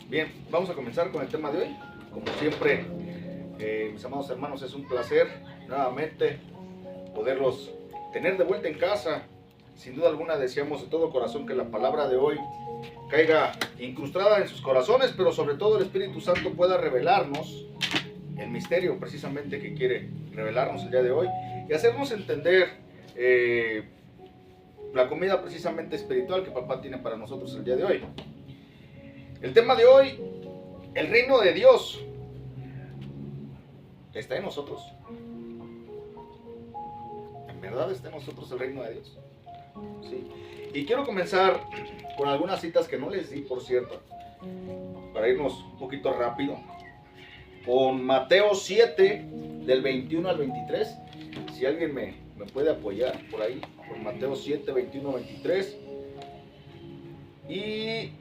Bien, vamos a comenzar con el tema de hoy. Como siempre, mis amados hermanos, es un placer nuevamente poderlos tener de vuelta en casa. Sin duda alguna deseamos de todo corazón que la palabra de hoy caiga incrustada en sus corazones, pero sobre todo el Espíritu Santo pueda revelarnos el misterio precisamente que quiere revelarnos el día de hoy y hacernos entender la comida precisamente espiritual que papá tiene para nosotros el día de hoy. El tema de hoy, el reino de Dios, ¿está en nosotros? ¿En verdad está en nosotros el reino de Dios? Sí. Y quiero comenzar con algunas citas que no les di, por cierto, para irnos un poquito rápido, con Mateo 7, del 21 al 23. Si alguien me puede apoyar por ahí, con Mateo 7, 21 al 23. Y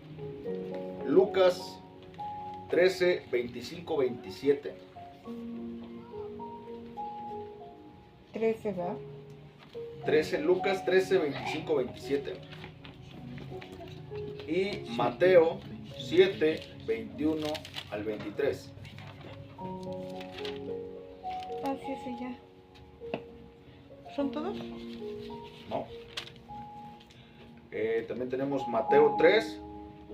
Lucas 13, 25, 27. 13, ¿verdad? 13, Lucas 13, 25, 27. Y Mateo 7, 21 al 23. Ah, sí, ese ya. ¿Son todos? ¿No? También tenemos Mateo 3,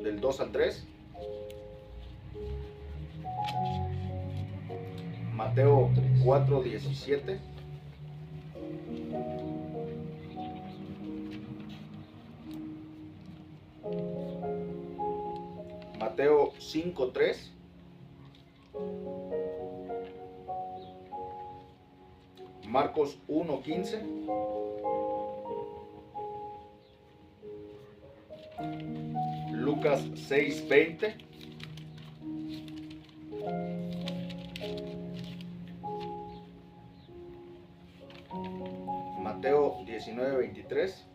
del 2 al 3. Mateo 4, 17. Mateo 5, 3. Marcos 1, 15. Lucas 6, 20. Mateo 19, 23.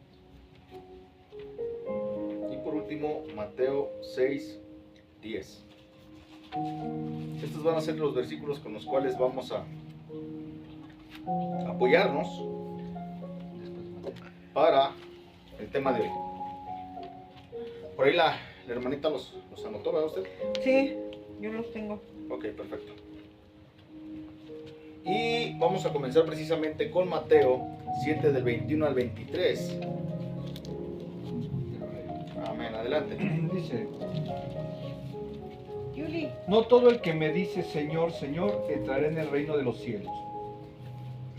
Y por último, Mateo 6, 10. Estos van a ser los versículos con los cuales vamos a apoyarnos para el tema de hoy. Por ahí la hermanita los anotó, ¿verdad usted? Sí, yo los tengo. Ok, perfecto. Y vamos a comenzar precisamente con Mateo 7, del 21 al 23. Amén, adelante. Dice, Yuli. no todo el que me dice Señor, Señor, entrará en el reino de los cielos,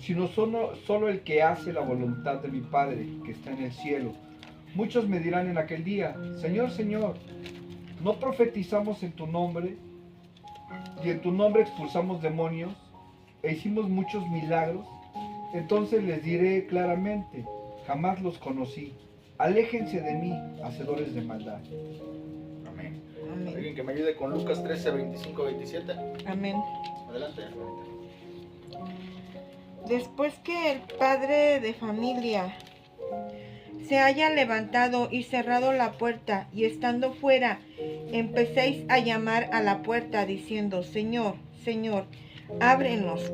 sino solo el que hace la voluntad de mi Padre que está en el cielo. Muchos me dirán en aquel día, Señor, Señor, ¿no profetizamos en tu nombre? Y en tu nombre expulsamos demonios e hicimos muchos milagros. Entonces les diré claramente, jamás los conocí. Aléjense de mí, hacedores de maldad. Amén. Amén. Alguien que me ayude con Lucas 13, 25, 27. Amén. Adelante, hermanita. Después que el padre de familia se haya levantado y cerrado la puerta, y estando fuera, empecéis a llamar a la puerta, diciendo, Señor, Señor, ábrenos.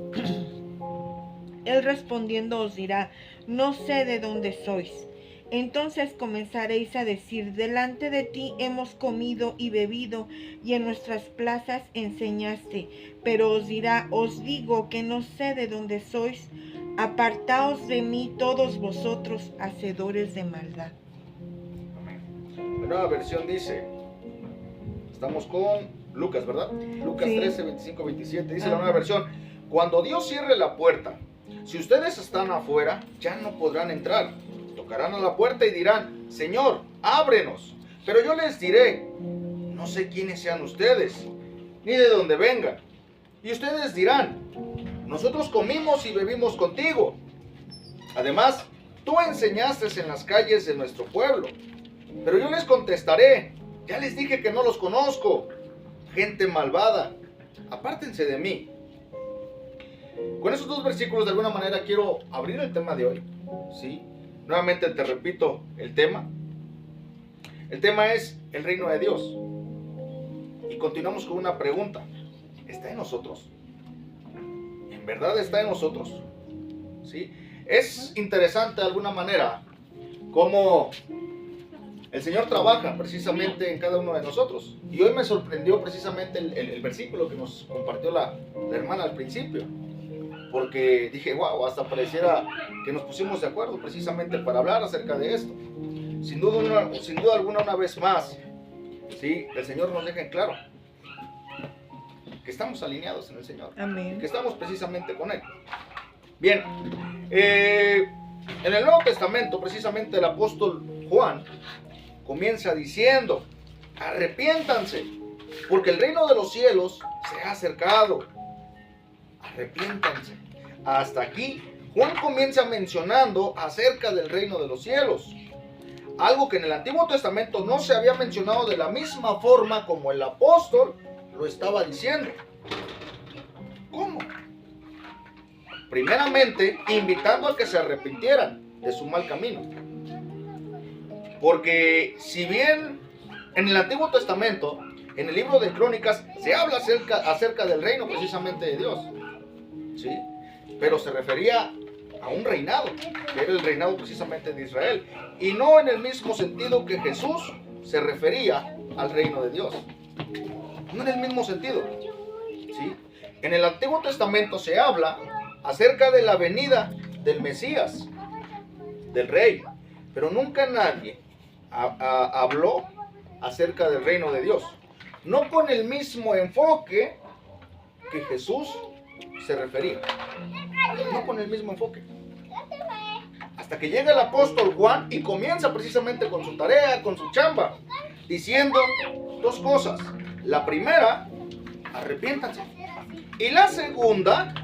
Él respondiendo os dirá, no sé de dónde sois. Entonces comenzaréis a decir, delante de ti hemos comido y bebido, y en nuestras plazas enseñaste. Pero os dirá, os digo que no sé de dónde sois. Apartaos de mí todos vosotros, hacedores de maldad. Amén. La nueva versión dice, estamos con Lucas, ¿verdad? Lucas Sí. 13, 25, 27. Dice la Ajá. nueva versión, cuando Dios cierre la puerta, si ustedes están afuera, ya no podrán entrar. Tocarán a la puerta y dirán, Señor, ábrenos. Pero yo les diré, no sé quiénes sean ustedes, ni de dónde vengan. Y ustedes dirán, nosotros comimos y bebimos contigo. Además, tú enseñaste en las calles de nuestro pueblo. Pero yo les contestaré, ya les dije que no los conozco. Gente malvada, apártense de mí. Con esos dos versículos de alguna manera quiero abrir el tema de hoy, ¿sí? Nuevamente te repito el tema. El tema es el reino de Dios. Y continuamos con una pregunta. ¿Está en nosotros? ¿En verdad está en nosotros? ¿Sí? Es interesante de alguna manera cómo El Señor trabaja precisamente en cada uno de nosotros. Y hoy me sorprendió precisamente el versículo que nos compartió la hermana al principio. Porque dije, wow, hasta pareciera que nos pusimos de acuerdo precisamente para hablar acerca de esto. Sin duda alguna, una vez más, ¿sí? El Señor nos deja en claro que estamos alineados en el Señor. Amén. Que estamos precisamente con Él. Bien, en el Nuevo Testamento, precisamente el apóstol Juan comienza diciendo, arrepiéntanse, porque el reino de los cielos se ha acercado. Arrepiéntanse. Hasta aquí, Juan comienza mencionando acerca del reino de los cielos. Algo que en el Antiguo Testamento no se había mencionado de la misma forma como el apóstol lo estaba diciendo. ¿Cómo? Primeramente, invitando a que se arrepintieran de su mal camino. Porque si bien en el Antiguo Testamento, en el libro de Crónicas, se habla acerca del reino precisamente de Dios, ¿sí? Pero se refería a un reinado, que era el reinado precisamente de Israel, y no en el mismo sentido que Jesús se refería al reino de Dios. No en el mismo sentido, ¿sí? En el Antiguo Testamento se habla acerca de la venida del Mesías, del rey, pero nunca nadie habló acerca del reino de Dios, no con el mismo enfoque que Jesús se refería, no con el mismo enfoque. Hasta que llega el apóstol Juan y comienza precisamente con su tarea, con su chamba, diciendo dos cosas. La primera, arrepiéntanse. Y la segunda,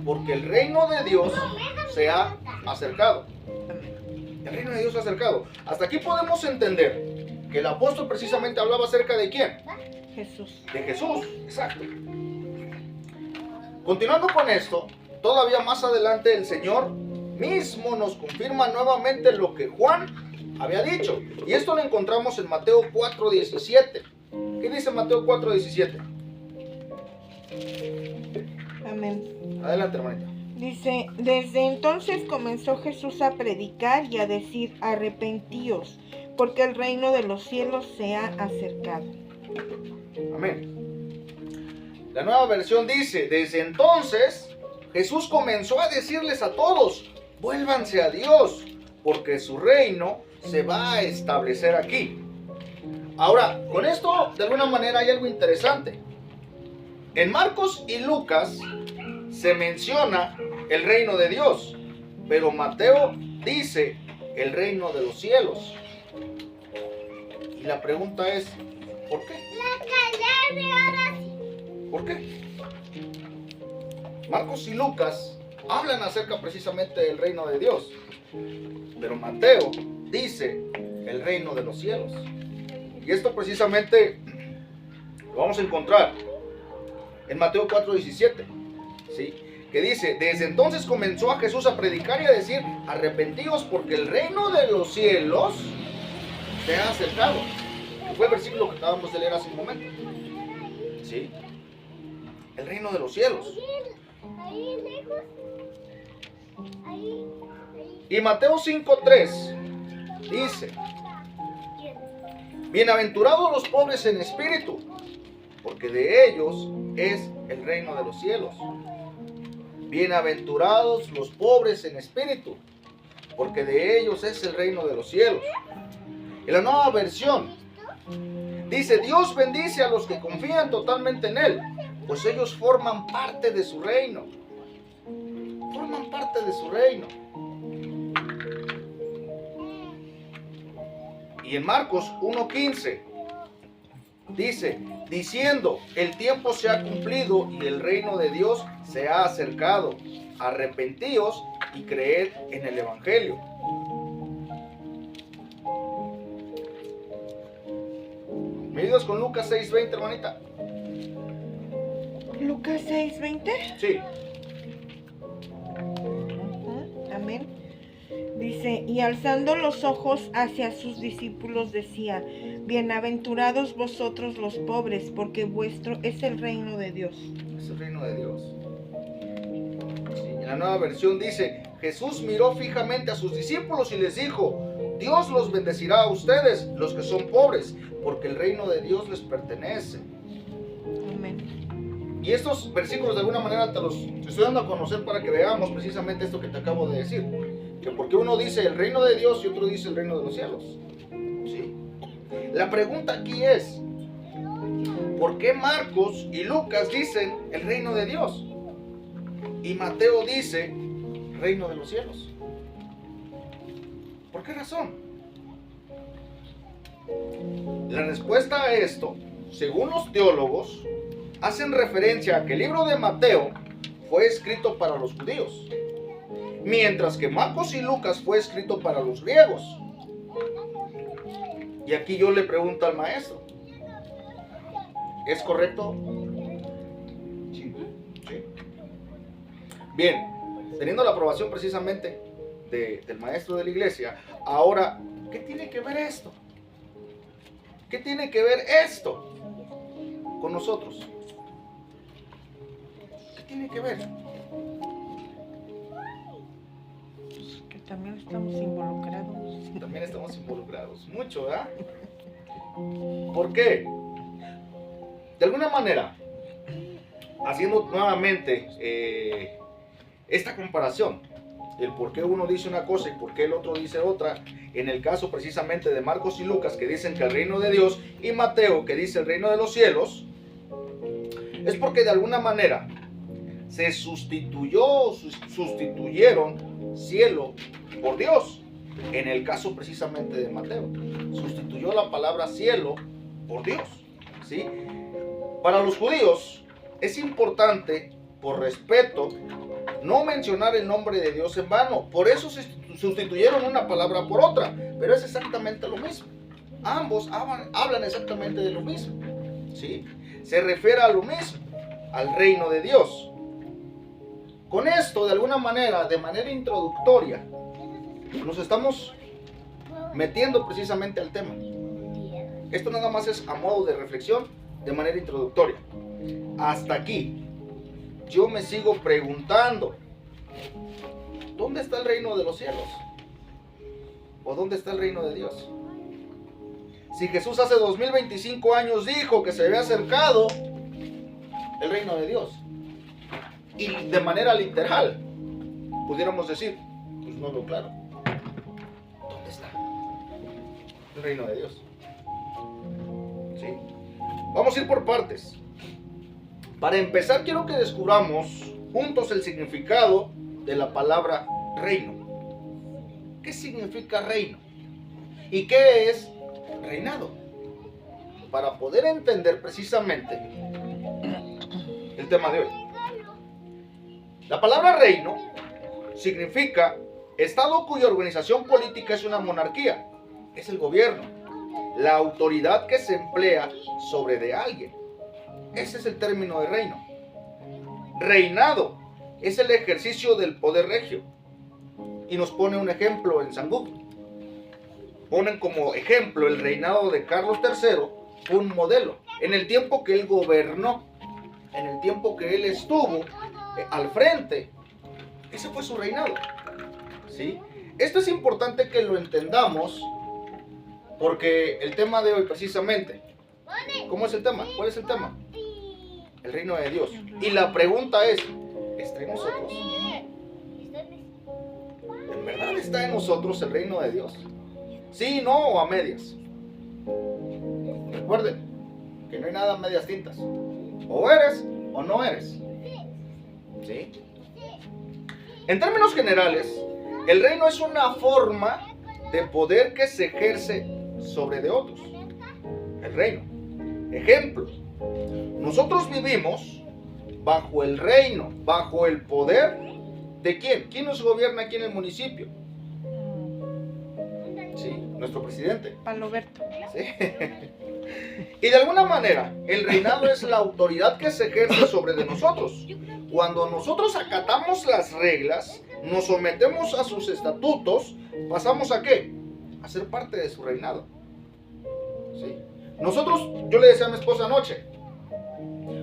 porque el reino de Dios se ha acercado. El reino de Dios se ha acercado. Hasta aquí podemos entender que el apóstol precisamente hablaba acerca de ¿quién? Jesús. De Jesús, exacto. Continuando con esto, todavía más adelante el Señor mismo nos confirma nuevamente lo que Juan había dicho. Y esto lo encontramos en Mateo 4:17. ¿Qué dice Mateo 4:17? Amén. Adelante, hermanita. Dice, desde entonces comenzó Jesús a predicar y a decir, arrepentíos, porque el reino de los cielos se ha acercado. Amén. La nueva versión dice, desde entonces Jesús comenzó a decirles a todos, vuélvanse a Dios, porque su reino se va a establecer aquí. Ahora, con esto de alguna manera hay algo interesante. En Marcos y Lucas se menciona el reino de Dios, pero Mateo dice el reino de los cielos. Y la pregunta es, ¿por qué? ¿Por qué? Marcos y Lucas hablan acerca precisamente del reino de Dios, pero Mateo dice el reino de los cielos. Y esto precisamente lo vamos a encontrar en Mateo 4:17, ¿sí? Que dice, desde entonces comenzó a Jesús a predicar y a decir, arrepentíos porque el reino de los cielos se ha acercado. Que fue el versículo que acabamos de leer hace un momento, ¿sí? El reino de los cielos. Y Mateo 5:3 dice, bienaventurados los pobres en espíritu, porque de ellos es el reino de los cielos. Bienaventurados los pobres en espíritu, porque de ellos es el reino de los cielos. En la nueva versión dice, Dios bendice a los que confían totalmente en Él, pues ellos forman parte de su reino. Forman parte de su reino. Y en Marcos 1:15 dice, diciendo, el tiempo se ha cumplido y el reino de Dios se ha acercado. Arrepentíos y creed en el Evangelio. ¿Me ayudas con Lucas 6:20, hermanita? Lucas 6:20. Sí. Amén. Dice, y alzando los ojos hacia sus discípulos decía, bienaventurados vosotros los pobres, porque vuestro es el reino de Dios. Es el reino de Dios. Sí, en la nueva versión dice, Jesús miró fijamente a sus discípulos y les dijo, Dios los bendecirá a ustedes, los que son pobres, porque el reino de Dios les pertenece. Amén. Y estos versículos de alguna manera te los estoy dando a conocer para que veamos precisamente esto que te acabo de decir. Que porque uno dice el reino de Dios y otro dice el reino de los cielos. ¿Sí? La pregunta aquí es, ¿por qué Marcos y Lucas dicen el reino de Dios? Y Mateo dice reino de los cielos. ¿Por qué razón? La respuesta a esto, según los teólogos, hacen referencia a que el libro de Mateo fue escrito para los judíos, mientras que Marcos y Lucas fue escrito para los griegos. Y aquí yo le pregunto al maestro, ¿es correcto? Sí. Sí. Bien, teniendo la aprobación precisamente del maestro de la iglesia, ahora, ¿qué tiene que ver esto? ¿Qué tiene que ver esto con nosotros? ¿Qué tiene que ver? Que también estamos involucrados. También estamos involucrados, mucho, ¿verdad? ¿Por qué? De alguna manera, haciendo nuevamente esta comparación, el por qué uno dice una cosa y por qué el otro dice otra, en el caso precisamente de Marcos y Lucas, que dicen que el reino de Dios, y Mateo, que dice el reino de los cielos, es porque de alguna manera se sustituyeron cielo por Dios. En el caso precisamente de Mateo, sustituyó la palabra cielo por Dios, ¿sí? Para los judíos es importante, por respeto, no mencionar el nombre de Dios en vano. Por eso se sustituyeron una palabra por otra, pero es exactamente lo mismo. Ambos hablan exactamente de lo mismo, ¿sí? Se refiere a lo mismo, al reino de Dios. Con esto, de alguna manera, de manera introductoria, nos estamos metiendo precisamente al tema. Esto nada más es a modo de reflexión, de manera introductoria. Hasta aquí, yo me sigo preguntando, ¿dónde está el reino de los cielos? ¿O dónde está el reino de Dios? Si Jesús hace 2025 años dijo que se había acercado el reino de Dios, y de manera literal, pudiéramos decir, pues no lo claro. ¿Dónde está el reino de Dios? ¿Sí? Vamos a ir por partes. Para empezar, quiero que descubramos juntos el significado de la palabra reino. ¿Qué significa reino? ¿Y qué es reinado? Para poder entender precisamente el tema de hoy. La palabra reino significa estado cuya organización política es una monarquía, es el gobierno, la autoridad que se emplea sobre de alguien. Ese es el término de reino. Reinado es el ejercicio del poder regio. Y nos pone un ejemplo en San Google. Ponen como ejemplo el reinado de Carlos III, un modelo. En el tiempo que él gobernó, en el tiempo que él estuvo al frente, ese fue su reinado. ¿Sí? Esto es importante que lo entendamos, porque el tema de hoy precisamente, ¿cómo es el tema? ¿Cuál es el tema? El reino de Dios. Y la pregunta es, ¿está en nosotros? ¿En verdad está en nosotros el reino de Dios? ¿Sí, no o a medias? Recuerden que no hay nada a medias tintas. O eres o no eres. ¿Sí? En términos generales, el reino es una forma de poder que se ejerce sobre de otros. El reino. Ejemplo. Nosotros vivimos bajo el reino, bajo el poder de ¿quién? ¿Quién nos gobierna aquí en el municipio? Sí, nuestro presidente. Paloberto. ¿Sí? Y de alguna manera, el reinado es la autoridad que se ejerce sobre de nosotros. Cuando nosotros acatamos las reglas, nos sometemos a sus estatutos, pasamos ¿a qué? A ser parte de su reinado. ¿Sí? Nosotros, yo le decía a mi esposa anoche,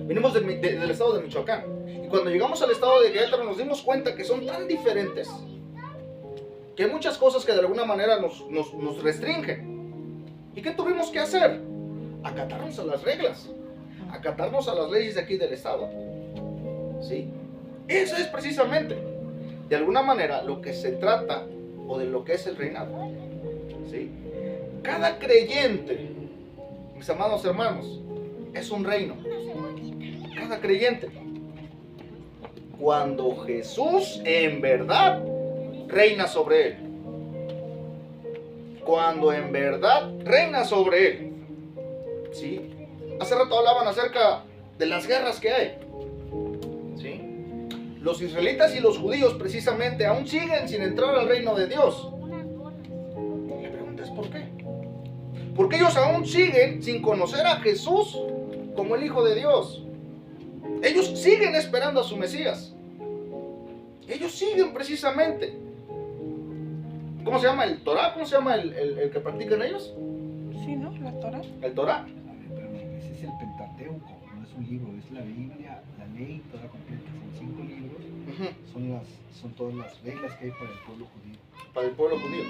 venimos del estado de Michoacán, y cuando llegamos al estado de Querétaro nos dimos cuenta que son tan diferentes, que hay muchas cosas que de alguna manera nos restringen. ¿Y qué tuvimos que hacer? Acatarnos a las reglas, acatarnos a las leyes de aquí del Estado. ¿Sí? Eso es precisamente, de alguna manera, lo que se trata o de lo que es el reinado. ¿Sí? Cada creyente, mis amados hermanos, es un reino. Cada creyente. Cuando Jesús en verdad reina sobre él. Cuando en verdad reina sobre él. ¿Sí? Hace rato hablaban acerca de las guerras que hay. ¿Sí? Los israelitas y los judíos precisamente aún siguen sin entrar al reino de Dios. La pregunta es ¿por qué? Porque ellos aún siguen sin conocer a Jesús como el Hijo de Dios. Ellos siguen esperando a su Mesías. Ellos siguen precisamente. ¿Cómo se llama el Torah? ¿Cómo se llama el que practican ellos? Sí, ¿no? La Torah. El Torah. A ver, pero ese es el Pentateuco, no es un libro, es la Biblia, la ley toda completa, son 5 libros, son todas las reglas que hay para el pueblo judío. Para el pueblo judío.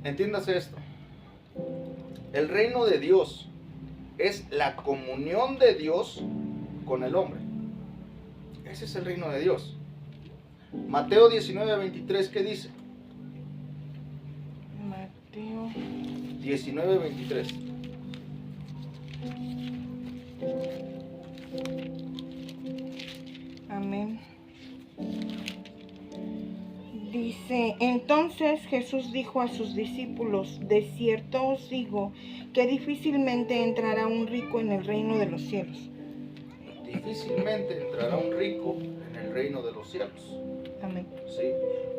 Entiéndase esto. El reino de Dios es la comunión de Dios con el hombre. Ese es el reino de Dios. Mateo 19:23, ¿qué dice? Mateo 19:23. Amén. Dice, entonces Jesús dijo a sus discípulos, de cierto os digo que difícilmente entrará un rico en el reino de los cielos. Difícilmente entrará un rico en el reino de los cielos. Amén. ¿Sí?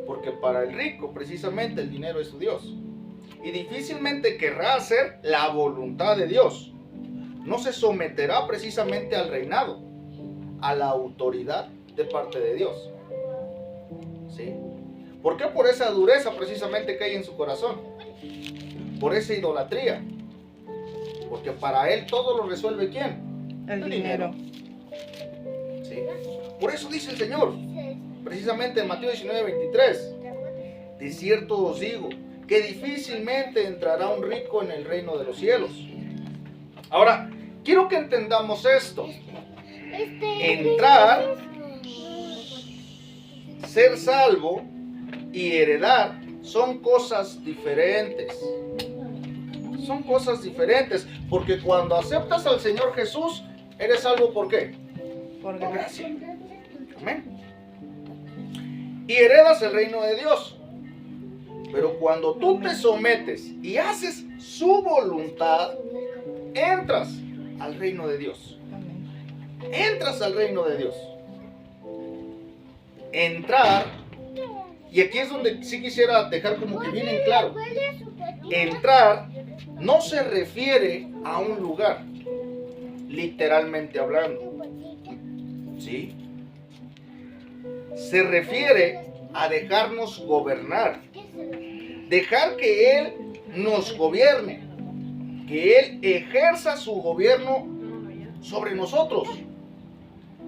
Porque para el rico precisamente el dinero es su Dios. Y difícilmente querrá hacer la voluntad de Dios. No se someterá precisamente al reinado, a la autoridad de parte de Dios. ¿Sí? ¿Por qué? Por esa dureza precisamente que hay en su corazón. Por esa idolatría. Porque para él todo lo resuelve ¿quién? El dinero. ¿Sí? Por eso dice el Señor, precisamente en Mateo 19:23, de cierto os digo que difícilmente entrará un rico en el reino de los cielos. Ahora, quiero que entendamos esto. Entrar, ser salvo y heredar son cosas diferentes. Son cosas diferentes, porque cuando aceptas al Señor Jesús, eres salvo ¿por qué? Por Por gracia. gracia. Amén. Y heredas el reino de Dios. Pero cuando tú te sometes y haces su voluntad, entras al reino de Dios. Amén. Entras al reino de Dios. Entrar, y aquí es donde sí quisiera dejar como que bien en claro. Entrar no se refiere a un lugar, literalmente hablando. ¿Sí? Se refiere a dejarnos gobernar. Dejar que Él nos gobierne. Que Él ejerza su gobierno sobre nosotros.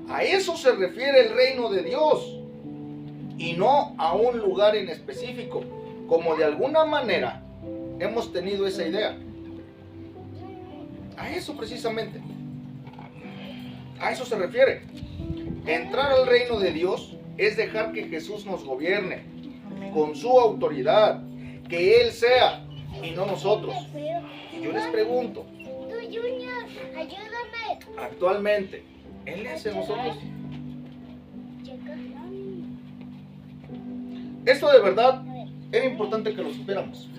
A eso se refiere el reino de Dios. Y no a un lugar en específico. Como de alguna manera hemos tenido esa idea. A eso precisamente. A eso se refiere. Entrar al reino de Dios es dejar que Jesús nos gobierne Amén. con su autoridad, que Él sea y no nosotros. Y yo les pregunto, actualmente, ¿Él es en nosotros? Esto de verdad era importante que lo supiéramos,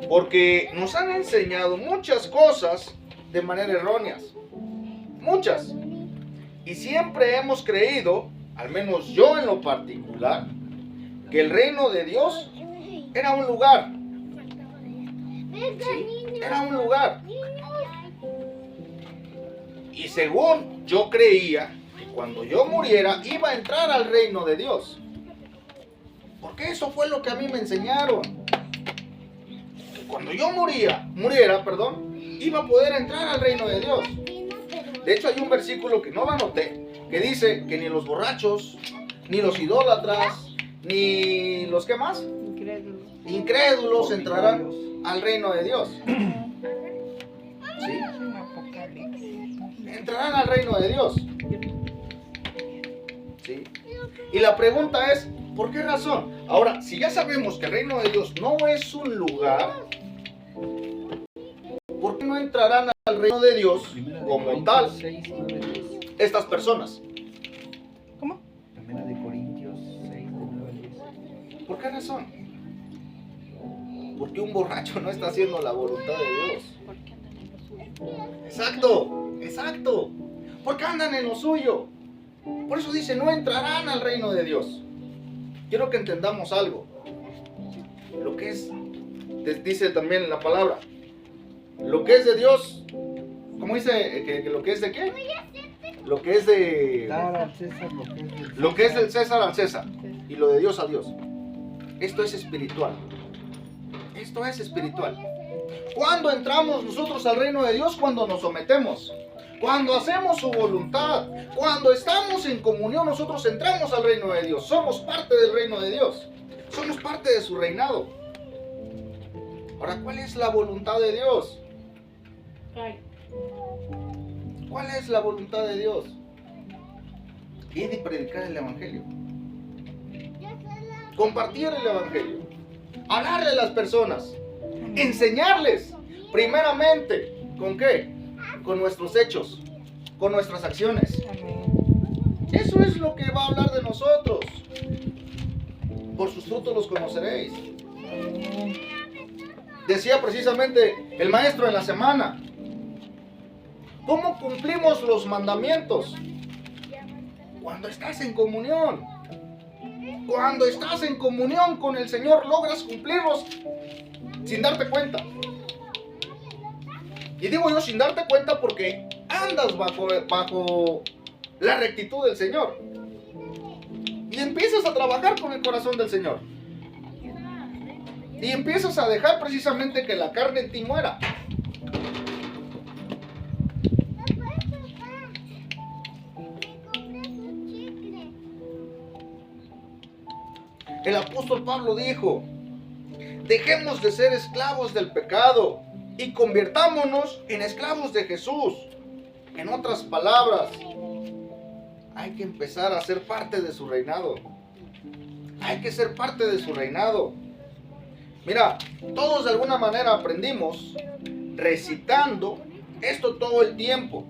porque nos han enseñado muchas cosas de manera errónea, muchas. Y siempre hemos creído, al menos yo en lo particular, que el reino de Dios era un lugar. Sí, era un lugar. Y según yo creía que cuando yo muriera iba a entrar al reino de Dios. Porque eso fue lo que a mí me enseñaron. Que cuando yo muriera, iba a poder entrar al reino de Dios. De hecho hay un versículo que no lo anoté, que dice que ni los borrachos, ni los idólatras, ni los que más Incrédulo. incrédulos entrarán al reino de Dios. ¿Sí? Apocalipsis. Entrarán al reino de Dios. ¿Sí? Y la pregunta es, ¿por qué razón? Ahora, si ya sabemos que el reino de Dios no es un lugar, ¿por qué no entrarán al reino de Dios como tal 6, 9, 10. estas personas? ¿Cómo? Primera de Corintios 6, de 9 a 10. ¿Por qué razón? Porque un borracho no está haciendo la voluntad de Dios. Porque andan en lo suyo. Exacto, exacto. Porque andan en lo suyo. Por eso dice, no entrarán al reino de Dios. Quiero que entendamos algo. Lo que es, dice también la palabra, lo que es de Dios, ¿cómo dice? Que lo que es de qué? Lo que es de... Dar al César lo que es del Lo que es del César al César y lo de Dios a Dios. Esto es espiritual. Esto es espiritual. ¿Cuándo entramos nosotros al reino de Dios? Cuando nos sometemos. Cuando hacemos su voluntad. Cuando estamos en comunión, nosotros entramos al reino de Dios. Somos parte del reino de Dios. Somos parte de su reinado. Ahora, ¿cuál es la voluntad de Dios? ¿Cuál es la voluntad de Dios? Ir y predicar el evangelio. Compartir el evangelio. Hablarle a las personas. Enseñarles. Primeramente, ¿con qué? Con nuestros hechos. Con nuestras acciones. Amén. Eso es lo que va a hablar de nosotros. Por sus frutos los conoceréis. Amén. Decía precisamente el maestro en la semana. ¿Cómo cumplimos los mandamientos? Cuando estás en comunión. Cuando estás en comunión con el Señor, logras cumplirlos sin darte cuenta. Y digo yo sin darte cuenta porque andas bajo la rectitud del Señor. Y empiezas a trabajar con el corazón del Señor. Y empiezas a dejar precisamente que la carne en ti muera. El apóstol Pablo dijo, dejemos de ser esclavos del pecado y convirtámonos en esclavos de Jesús. En otras palabras, hay que empezar a ser parte de su reinado. Hay que ser parte de su reinado. Mira, todos de alguna manera aprendimos recitando esto todo el tiempo,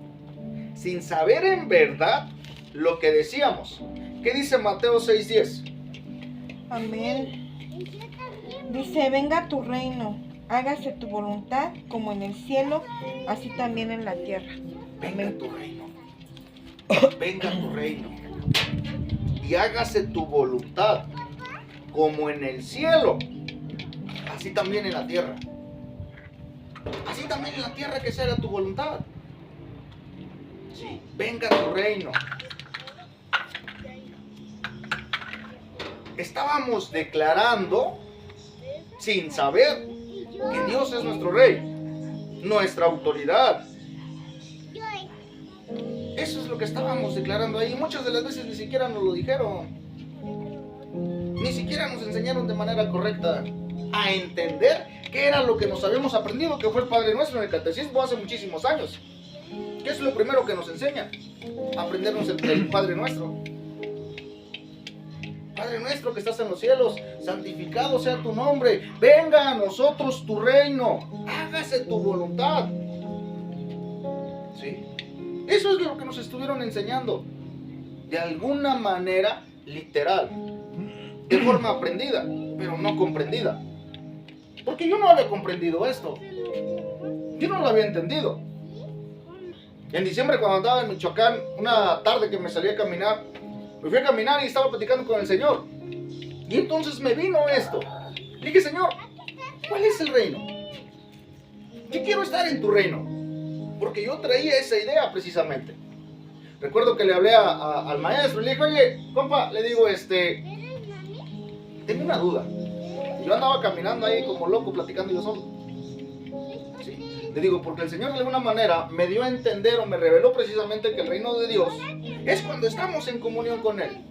sin saber en verdad lo que decíamos. ¿Qué dice Mateo 6:10? Amén. Dice, venga tu reino, hágase tu voluntad como en el cielo, así también en la tierra. Venga tu reino. Venga tu reino. Y hágase tu voluntad como en el cielo, así también en la tierra. Así también en la tierra que se haga tu voluntad. Sí, venga tu reino. Estábamos declarando, sin saber, que Dios es nuestro rey, nuestra autoridad. Eso es lo que estábamos declarando ahí. Muchas de las veces ni siquiera nos lo dijeron. Ni siquiera nos enseñaron de manera correcta a entender qué era lo que nos habíamos aprendido, que fue el Padre Nuestro en el Catecismo hace muchísimos años. ¿Qué es lo primero que nos enseña? Aprendernos el Padre Nuestro. Padre nuestro que estás en los cielos, santificado sea tu nombre. Venga a nosotros tu reino. Hágase tu voluntad. ¿Sí? Eso es lo que nos estuvieron enseñando. De alguna manera literal. De forma aprendida, pero no comprendida. Porque yo no había comprendido esto. Yo no lo había entendido. En diciembre, cuando andaba en Michoacán, una tarde que me salí a caminar, me fui a caminar y estaba platicando con el Señor. Y entonces me vino esto. Le dije, Señor, ¿cuál es el reino? Yo quiero estar en tu reino. Porque yo traía esa idea precisamente. Recuerdo que le hablé al maestro y le dije, oye, compa, le digo, tengo una duda. Yo andaba caminando ahí como loco, platicando yo solo. ¿Sí? Le digo, porque el Señor de alguna manera me dio a entender o me reveló precisamente que el reino de Dios es cuando estamos en comunión con Él.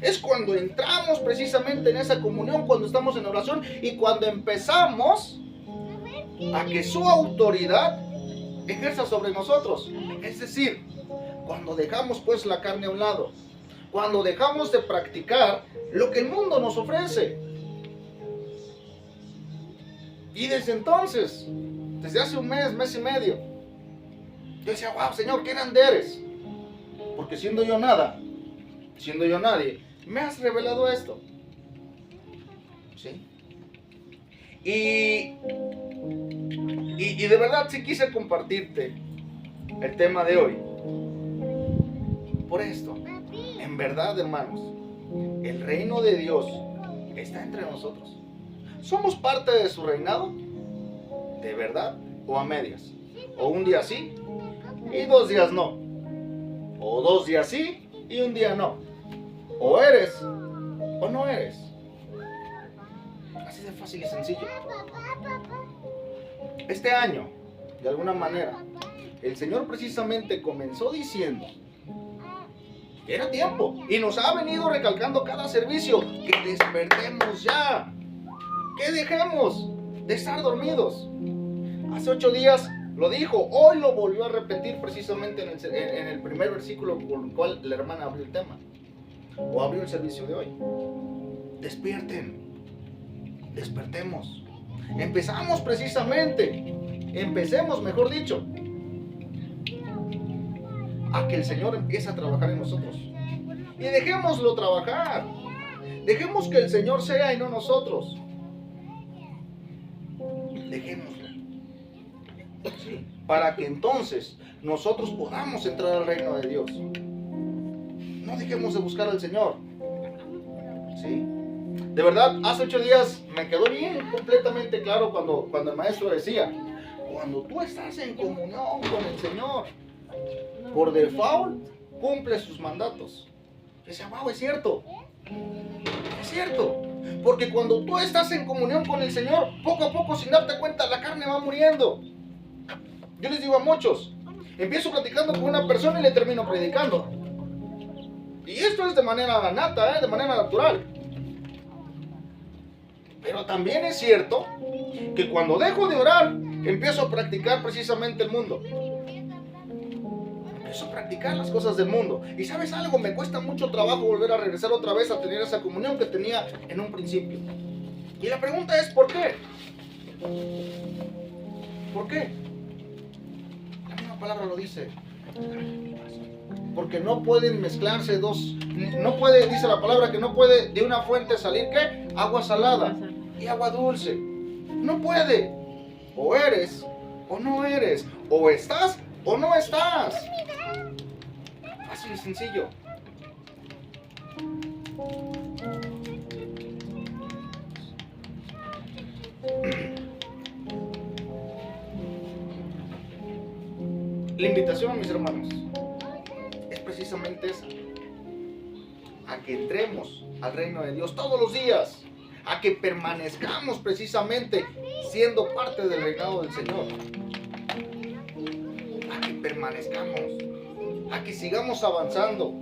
Es cuando entramos precisamente en esa comunión, cuando estamos en oración y cuando empezamos a que su autoridad ejerza sobre nosotros. Es decir, cuando dejamos pues la carne a un lado, cuando dejamos de practicar lo que el mundo nos ofrece. Y desde entonces, desde hace un mes, mes y medio, yo decía, wow, Señor, qué grande eres. Porque siendo yo nada, siendo yo nadie, me has revelado esto. ¿Sí? Y de verdad sí quise compartirte el tema de hoy. Por esto, en verdad, hermanos, el reino de Dios está entre nosotros. ¿Somos parte de su reinado? ¿De verdad? ¿O a medias? ¿O un día sí y 2 días no? ¿O 2 días sí y un día no? ¿O eres o no eres? Así de fácil y sencillo. Este año, de alguna manera, el Señor precisamente comenzó diciendo que era tiempo, y nos ha venido recalcando cada servicio, que despertemos ya, que dejemos de estar dormidos. Hace 8 días lo dijo, hoy lo volvió a repetir precisamente en el primer versículo con el cual la hermana abrió el tema, o abrió el servicio de hoy. Despierten, despertemos. Empezamos empecemos, mejor dicho, a que el Señor empiece a trabajar en nosotros. Y dejémoslo trabajar. Dejemos que el Señor sea y no nosotros. Dejémoslo. ¿Sí? Para que entonces nosotros podamos entrar al reino de Dios. No dejemos de buscar al Señor. ¿Sí? De verdad, hace 8 días me quedó bien completamente claro cuando el maestro decía, cuando tú estás en comunión con el Señor, por default, cumple sus mandatos. Y decía, wow, es cierto. Es cierto. Porque cuando tú estás en comunión con el Señor, poco a poco, sin darte cuenta, la carne va muriendo. Yo les digo a muchos, empiezo platicando con una persona y le termino predicando. Y esto es de manera nata, de manera natural. Pero también es cierto que cuando dejo de orar, empiezo a practicar precisamente el mundo. Empiezo a practicar las cosas del mundo. Y ¿sabes algo? Me cuesta mucho trabajo volver a regresar otra vez a tener esa comunión que tenía en un principio. Y la pregunta es, ¿por qué? ¿Por qué? La misma palabra lo dice. Porque no pueden mezclarse dos. No puede, dice la palabra, que no puede de una fuente salir, ¿qué? Agua salada y agua dulce. No puede. O eres o no eres. O estás o no estás. Así de sencillo. La invitación, mis hermanos, es precisamente esa. A que entremos al reino de Dios todos los días. A que permanezcamos precisamente siendo parte del reinado del Señor. A que permanezcamos. A que sigamos avanzando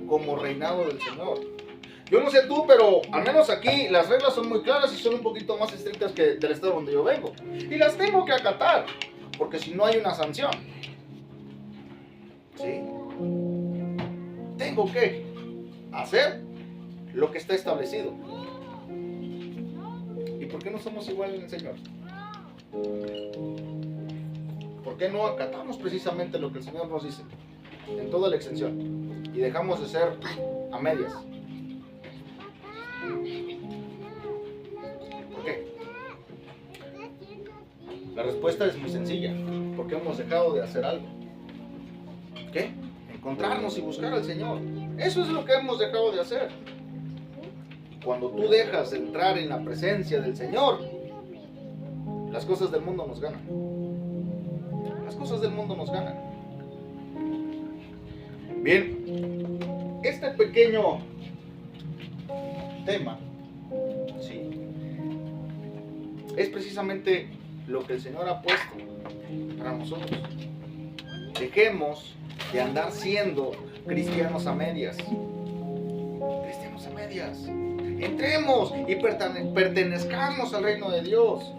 como reinado del Señor. Yo no sé tú, pero al menos aquí las reglas son muy claras y son un poquito más estrictas que del estado donde yo vengo. Y las tengo que acatar, porque si no hay una sanción. ¿Sí? Tengo que hacer lo que está establecido. ¿Y por qué no somos igual en el Señor? ¿Por qué no acatamos precisamente lo que el Señor nos dice en toda la extensión y dejamos de ser a medias? ¿Por qué? La respuesta es muy sencilla. Porque hemos dejado de hacer algo. ¿Qué? Encontrarnos y buscar al Señor. Eso es lo que hemos dejado de hacer. Cuando tú dejas de entrar en la presencia del Señor, las cosas del mundo nos ganan. Las cosas del mundo nos ganan. Bien, este pequeño tema, sí, es precisamente lo que el Señor ha puesto para nosotros. Dejemos de andar siendo cristianos a medias. Cristianos quedemos a medias. Entremos y pertenezcamos al reino de Dios.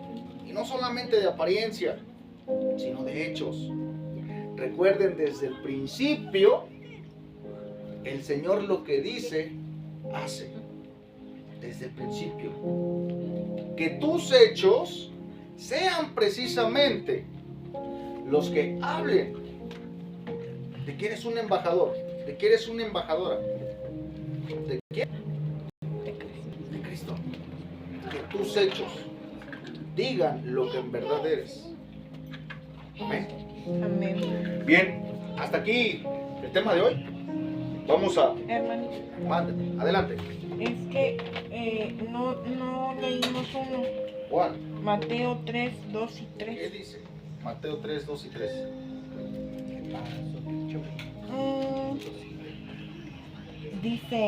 Y no solamente de apariencia, sino de hechos. Recuerden, desde el principio, el Señor lo que dice, hace. Desde el principio. Que tus hechos sean precisamente los que hablen de que eres un embajador, de que eres una embajadora. ¿De quién? De Cristo. Que tus hechos digan lo que en verdad eres. Amén. Amén. Bien, hasta aquí el tema de hoy. Vamos a... Hermanito, Mándate, adelante. es que no leímos uno. Juan, Mateo 3, 2 y ¿qué 3. dice? Mateo 3, 2 y 3. Dice...